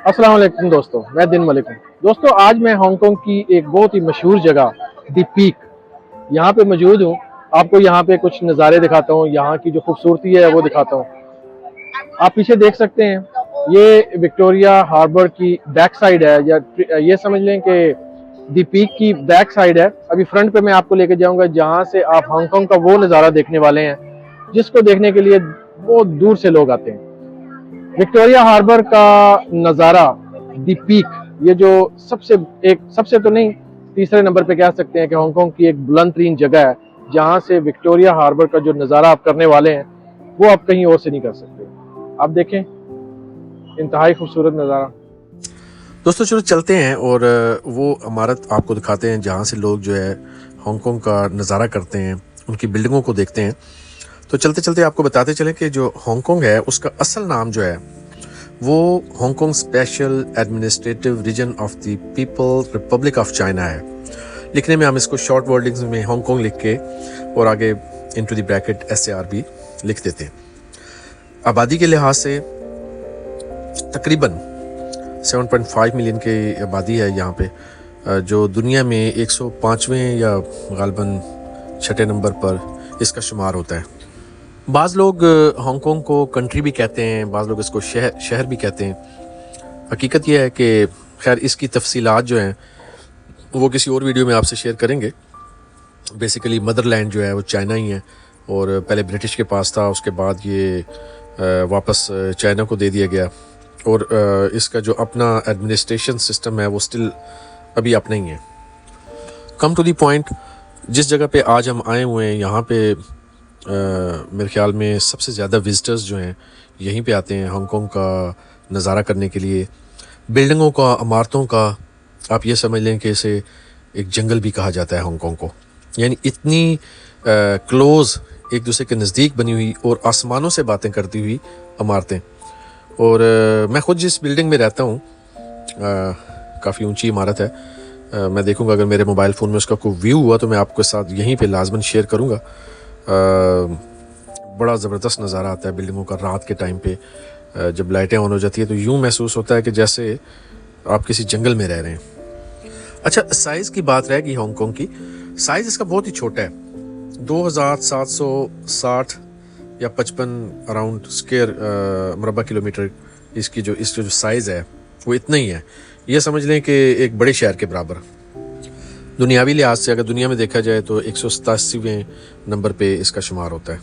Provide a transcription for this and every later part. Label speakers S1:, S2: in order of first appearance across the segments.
S1: अस्सलाम वालेकुम दोस्तों, मैं दिन मलिक हूँ। दोस्तों आज मैं हांगकांग की एक बहुत ही मशहूर जगह दी पीक यहाँ पे मौजूद हूँ। आपको यहाँ पे कुछ नज़ारे दिखाता हूँ, यहाँ की जो खूबसूरती है वो दिखाता हूँ। आप पीछे देख सकते हैं, ये विक्टोरिया हार्बर की बैक साइड है, या ये समझ लें कि दी पीक की बैक साइड है। अभी फ्रंट पे मैं आपको लेके जाऊंगा जहाँ से आप हांगकांग का वो नज़ारा देखने वाले हैं जिसको देखने के लिए बहुत दूर से लोग आते हैं। विक्टोरिया हार्बर का नज़ारा दी पीक, ये जो सबसे तो नहीं, तीसरे नंबर पे कह सकते हैं कि हांगकांग की एक बुलंद तरीन जगह है जहां से विक्टोरिया हार्बर का जो नज़ारा आप करने वाले हैं वो आप कहीं और से नहीं कर सकते। आप देखें, इंतहाई खूबसूरत नज़ारा।
S2: दोस्तों चलो चलते हैं और वो इमारत आपको दिखाते हैं जहाँ से लोग जो है हांगकांग का नज़ारा करते हैं, उनकी बिल्डिंगों को देखते हैं। तो चलते चलते आपको बताते चलें कि जो हांगकांग है उसका असल नाम जो है वो Hong Kong special administrative region of the people republic of China है। लिखने में हम इसको शॉर्ट वर्डिंग्स में हांगकांग लिख के और आगे इनटू द ब्रैकेट SARB लिख देते हैं। आबादी के लिहाज से तकरीबन 7.5 मिलियन की आबादी है यहाँ पे, जो दुनिया में 105वें या गालबन छठे नंबर पर इसका शुमार होता है। बाज़ लोग हांगकांग को कंट्री भी कहते हैं, बाज़ लोग इसको शहर भी कहते हैं। हकीकत यह है कि खैर इसकी तफसीलात जो हैं वो किसी और वीडियो में आपसे शेयर करेंगे। बेसिकली मदरलैंड जो है वो चाइना ही है और पहले ब्रिटिश के पास था, उसके बाद ये वापस चाइना को दे दिया गया और इसका जो अपना एडमिनिस्ट्रेशन सिस्टम है वो स्टिल अभी अपना ही है। कम टू दी पॉइंट, जिस जगह पे आज हम आए हुए हैं यहाँ पे मेरे ख्याल में सबसे ज़्यादा विजिटर्स जो हैं यहीं पे आते हैं हांगकांग का नज़ारा करने के लिए। बिल्डिंगों का, इमारतों का, आप ये समझ लें कि इसे एक जंगल भी कहा जाता है हांगकांग को। यानी इतनी क्लोज़, एक दूसरे के नज़दीक बनी हुई और आसमानों से बातें करती हुई इमारतें। और मैं ख़ुद जिस बिल्डिंग में रहता हूँ, काफ़ी ऊंची इमारत है। मैं देखूँगा अगर मेरे मोबाइल फ़ोन में उसका कोई व्यू हुआ तो मैं आपके साथ यहीं पे लाजमन शेयर करूँगा। बड़ा ज़बरदस्त नज़ारा आता है बिल्डिंगों का रात के टाइम पे। जब लाइटें ऑन हो जाती है तो यूँ महसूस होता है कि जैसे आप किसी जंगल में रह रहे हैं। अच्छा, साइज़ की बात रहेगी हांगकांग की। साइज़ इसका बहुत ही छोटा है, 2760 या 55 अराउंड स्क्वायर मरबा किलोमीटर इसका जो साइज़ है वो इतना ही है। ये समझ लें कि एक बड़े शहर के बराबर। दुनियावी लिहाज से अगर दुनिया में देखा जाए तो 187वें नंबर पे इसका शुमार होता है।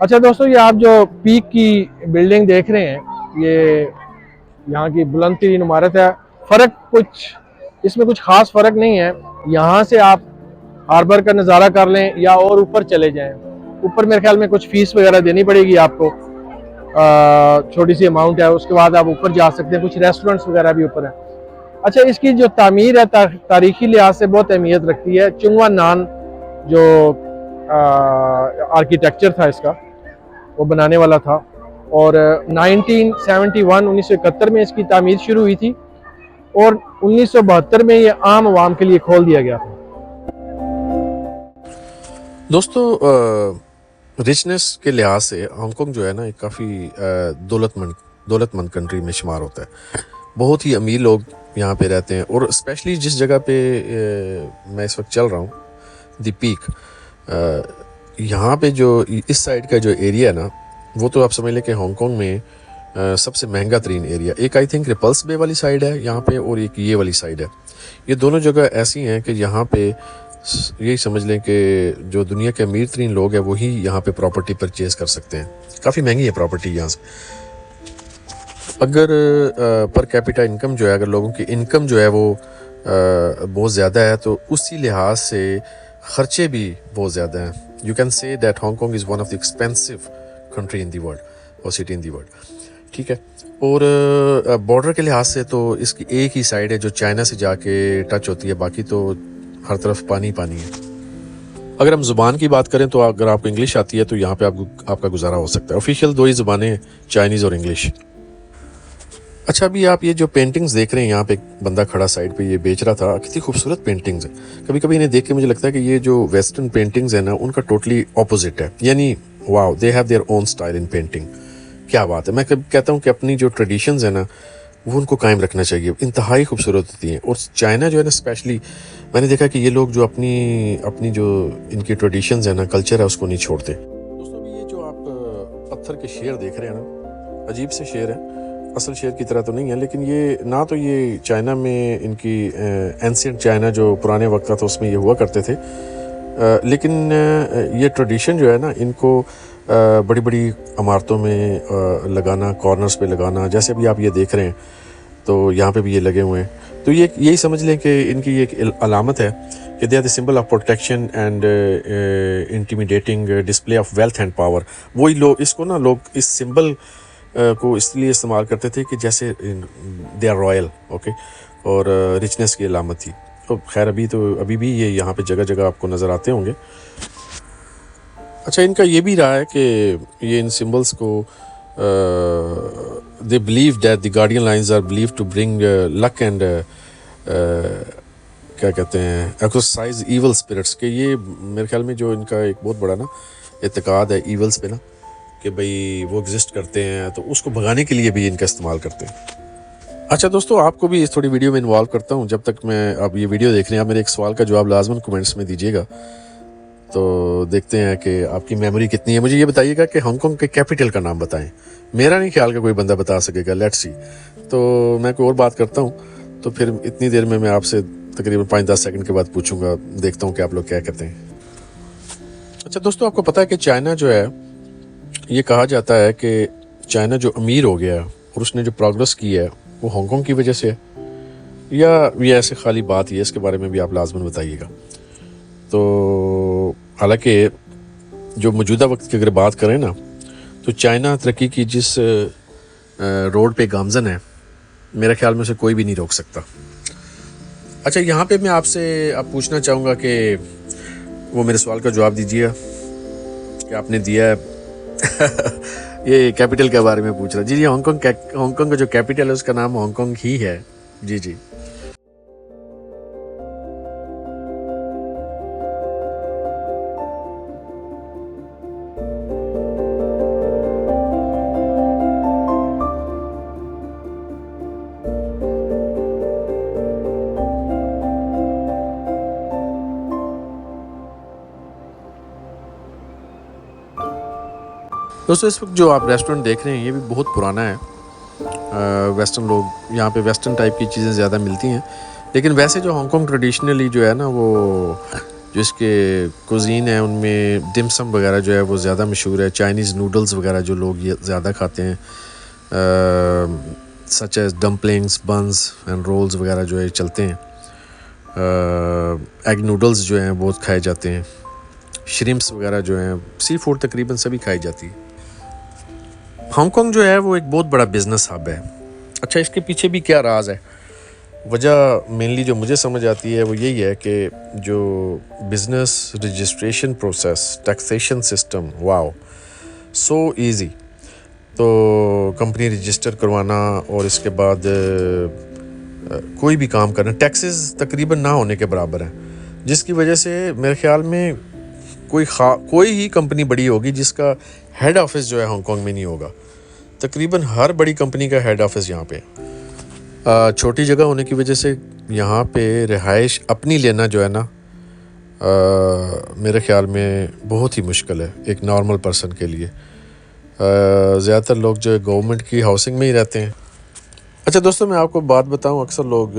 S1: अच्छा दोस्तों, ये आप जो पीक की बिल्डिंग देख रहे हैं, ये यहाँ की बुलंद तरीन इमारत है। इसमें कुछ खास फ़र्क नहीं है। यहाँ से आप हार्बर का नज़ारा कर लें या और ऊपर चले जाएं। ऊपर मेरे ख्याल में कुछ फीस वगैरह देनी पड़ेगी आपको, छोटी सी अमाउंट है। उसके बाद आप ऊपर जा सकते हैं, कुछ रेस्टोरेंट्स वगैरह भी ऊपर हैं। अच्छा, इसकी जो तामीर है तारीखी लिहाज से बहुत अहमियत रखती है। चुंगवा नान जो आर्किटेक्चर था इसका, वो बनाने वाला था और 1971 में इसकी तामीर शुरू हुई थी और 1972 में ये आम आवाम के लिए खोल दिया गया था।
S2: दोस्तों रिचनेस के लिहाज से हांगकांग जो है ना एक काफ़ी दौलतमंद कंट्री में शुमार होता है। बहुत ही अमीर लोग यहाँ पे रहते हैं और स्पेशली जिस जगह पे मैं इस वक्त चल रहा हूँ, दी पीक, यहाँ पे जो इस साइड का जो एरिया है ना वो तो आप समझ लें कि हांगकांग में सबसे महंगा तरीन एरिया। एक आई थिंक रिपल्स बे वाली साइड है यहाँ पे और एक ये वाली साइड है। ये दोनों जगह ऐसी हैं कि यहाँ पे यही समझ लें कि जो दुनिया के अमीर तरीन लोग हैं वही यहाँ पे प्रॉपर्टी परचेज कर सकते हैं। काफ़ी महंगी है प्रॉपर्टी यहाँ से। अगर पर कैपिटा इनकम जो है, अगर लोगों की इनकम जो है वो बहुत ज़्यादा है तो उसी लिहाज से ख़र्चे भी बहुत ज़्यादा हैं। You can say that Hong Kong is one of the expensive country in the world और सिटी इन दी वर्ल्ड। ठीक है। और बॉर्डर के लिहाज से तो इसकी एक ही साइड है जो चाइना से जाके टच होती है, बाकी तो हर तरफ पानी पानी है। अगर हम ज़ुबान की बात करें तो अगर आपको इंग्लिश आती है तो यहाँ पे आपका गुजारा हो सकता है। ऑफिशियल दो ही ज़ुबानें हैं, चाइनीज़ और इंग्लिश। अच्छा, अभी आप ये जो पेंटिंग्स देख रहे हैं, यहाँ पे एक बंदा खड़ा साइड पे ये बेच रहा था। कितनी खूबसूरत पेंटिंग्स है। कभी कभी इन्हें देख के मुझे लगता है कि ये जो वेस्टर्न पेंटिंग्स है ना उनका टोटली ऑपोजिट है। यानी wow, they have their own style in painting. क्या बात है। मैं कहता हूँ कि अपनी जो ट्रेडिशंस है ना वो उनको कायम रखना चाहिए, इंतहाई खूबसूरत होती हैं। और चाइना जो है ना स्पेशली मैंने देखा कि ये लोग जो अपनी जो इनकी ट्रेडिशंस है ना, कल्चर है, उसको नहीं छोड़ते। दोस्तों अभी ये जो आप पत्थर के शेर देख रहे हैं ना, अजीब से शेर है, असल शेर की तरह तो नहीं है, लेकिन ये ना तो ये चाइना में इनकी एंशिएंट चाइना जो पुराने वक्त का था उसमें ये हुआ करते थे, लेकिन ये ट्रेडिशन जो है ना इनको बड़ी बड़ी इमारतों में लगाना, कॉर्नर्स पे लगाना, जैसे अभी आप ये देख रहे हैं तो यहाँ पे भी ये लगे हुए हैं। तो ये यही समझ लें कि इनकी एक अलामत है कि they are the symbol of protection and intimidating display of wealth and power. वही लोग इसको ना लोग इस सिंबल को इसलिए इस्तेमाल करते थे कि जैसे दे आर रॉयल, ओके, और रिचनेस की अलामत थी। तो खैर अभी भी ये यहाँ पे जगह जगह आपको नज़र आते होंगे। अच्छा, इनका ये भी रहा है कि ये इन सिंबल्स को they believe that the guardian lions are believe to bring luck and क्या कहते हैं, एक्सरसाइज इवल स्पिरिट्स के। ये मेरे ख्याल में जो इनका एक बहुत बड़ा ना इत्तेकाद है ईवल्स पे ना, कि भाई वो एग्जिस्ट करते हैं, तो उसको भगाने के लिए भी इनका इस्तेमाल करते हैं। अच्छा दोस्तों, आपको भी इस थोड़ी वीडियो में इन्वॉल्व करता हूँ। जब तक मैं आप ये वीडियो देख रहे हैं, आप मेरे एक सवाल का जवाब लाजमन कमेंट्स में दीजिएगा। तो देखते हैं कि आपकी मेमोरी कितनी है। मुझे ये बताइएगा कि हांगकांग के कैपिटल का नाम बताएं। मेरा नहीं ख्याल का कोई बंदा बता सकेगा, लेट्स सी। तो मैं कोई और बात करता हूँ, तो फिर इतनी देर में मैं आपसे तकरीबन 5-10 सेकंड के बाद पूछूंगा, देखता हूँ कि आप लोग क्या कहते हैं। अच्छा दोस्तों, आपको पता है कि चाइना जो है, ये कहा जाता है कि चाइना जो अमीर हो गया और उसने जो प्रोग्रेस की है वो हांगकांग की वजह से है, या ये ऐसे खाली बात ही है? इसके बारे में भी आप लाजमन बताइएगा। तो हालांकि जो मौजूदा वक्त की अगर बात करें ना, तो चाइना तरक्की की जिस रोड पे गामजन है, मेरे ख्याल में उसे कोई भी नहीं रोक सकता। अच्छा, यहाँ पे मैं आपसे अब पूछना चाहूँगा कि वो मेरे सवाल का जवाब दीजिएगा कि आपने दिया है। ये कैपिटल के बारे में पूछ रहा। जी, हांगकांग का जो कैपिटल है उसका नाम हांगकांग ही है। जी जी। दोस्तों, इस वक्त जो आप रेस्टोरेंट देख रहे हैं ये भी बहुत पुराना है। वेस्टर्न लोग यहाँ पे वेस्टर्न टाइप की चीज़ें ज़्यादा मिलती हैं, लेकिन वैसे जो हांगकांग ट्रेडिशनली जो है ना, वो जो इसके कुजीन है उनमें डिमसम वगैरह जो है वो ज़्यादा मशहूर है। चाइनीज़ नूडल्स वगैरह जो लोग ये ज़्यादा खाते हैं, such as dumplings, buns and rolls वगैरह जो है चलते हैं। एग नूडल्स जो हैं बहुत खाए जाते हैं। श्रिम्प्स वगैरह जो हैं, सी फूड तकरीबन सभी खाई जाती है। हांगकांग जो है वो एक बहुत बड़ा बिजनेस हब है। अच्छा, इसके पीछे भी क्या राज है? वजह मेनली जो मुझे समझ आती है वो यही है कि जो business registration process, taxation system, wow, so easy. तो कंपनी रजिस्टर करवाना और इसके बाद कोई भी काम करना, टैक्सेस तकरीबन ना होने के बराबर है, जिसकी वजह से मेरे ख्याल में कोई ही कंपनी बड़ी होगी जिसका हेड ऑफिस जो है हांगकांग में नहीं होगा। तकरीबन हर बड़ी कंपनी का हेड ऑफिस यहाँ पे। छोटी जगह होने की वजह से यहाँ पे रिहाइश अपनी लेना जो है ना, मेरे ख्याल में बहुत ही मुश्किल है एक नॉर्मल पर्सन के लिए। ज़्यादातर लोग जो है गवर्नमेंट की हाउसिंग में ही रहते हैं। अच्छा दोस्तों, मैं आपको बात बताऊँ, अक्सर लोग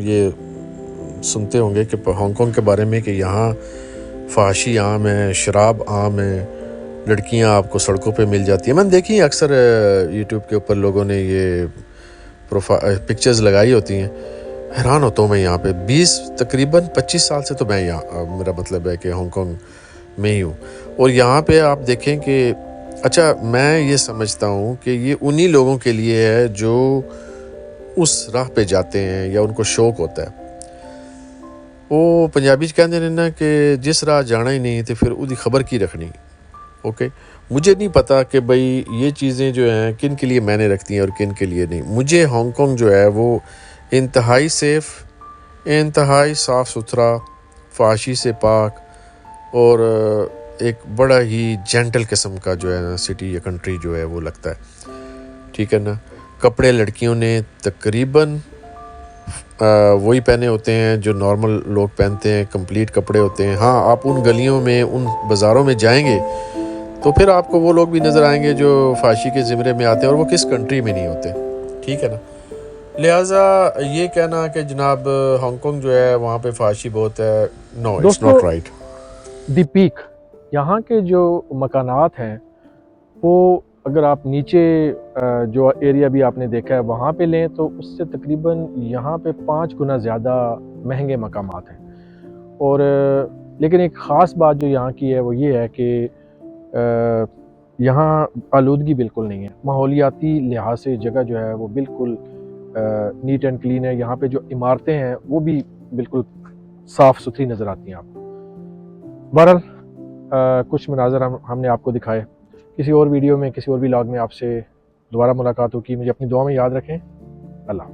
S2: ये सुनते होंगे कि हांगकांग के बारे में कि यहाँ फहाशी आम है, शराब आम है, लड़कियां आपको सड़कों पे मिल जाती है। मैंने देखी अक्सर यूट्यूब के ऊपर लोगों ने ये पिक्चर्स लगाई होती हैं। हैरान होता हूँ मैं यहाँ पे। तकरीबन 25 साल से तो मैं यहाँ, मेरा मतलब है कि हांगकांग में ही हूँ, और यहाँ पे आप देखें कि अच्छा, मैं ये समझता हूँ कि ये उन्हीं लोगों के लिए है जो उस राह पे जाते हैं या उनको शौक़ होता है। वो पंजाबी कहते हैं ना कि जिस राह जाना ही नहीं तो फिर उसकी खबर की रखनी। ओके, मुझे नहीं पता कि भाई ये चीज़ें जो हैं किन के लिए मैंने रखती हैं और किन के लिए नहीं। मुझे हांगकांग जो है वो इंतहाई सेफ़, इंतहाई साफ़ सुथरा, फहाशी से पाक और एक बड़ा ही जेंटल किस्म का जो है ना सिटी या कंट्री जो है वो लगता है। ठीक है ना। कपड़े लड़कियों ने तकरीबन वही पहने होते हैं जो नॉर्मल लोग पहनते हैं, कंप्लीट कपड़े होते हैं। हाँ, आप उन गलियों में, उन बाज़ारों में जाएंगे तो फिर आपको वो लोग भी नज़र आएंगे जो फाशी के ज़िमरे में आते हैं, और वो किस कंट्री में नहीं होते, ठीक है ना। लिहाजा ये कहना कि जनाब हांगकांग जो है वहाँ पे फाशी बहुत है, नो, इट्स
S1: दोस्तों,
S2: नॉट राइट।
S1: दी पीक, यहाँ के जो मकानात हैं वो अगर आप नीचे जो एरिया भी आपने देखा है वहाँ पे लें तो उससे तकरीबन यहाँ पे 5 गुना ज़्यादा महंगे मकामात हैं। और लेकिन एक ख़ास बात जो यहाँ की है वो ये है कि यहाँ आलूदगी बिल्कुल नहीं है। माहौलियाती लिहाज से जगह जो है वो बिल्कुल नीट एंड क्लीन है। यहाँ पे जो इमारतें हैं वो भी बिल्कुल साफ़ सुथरी नज़र आती हैं आपको। बहरहाल कुछ मनाज़र हमने आपको दिखाए। किसी और वीडियो में, किसी और व्लॉग में आपसे दोबारा मुलाकात होगी। मुझे अपनी दुआ में याद रखें। अल्लाह।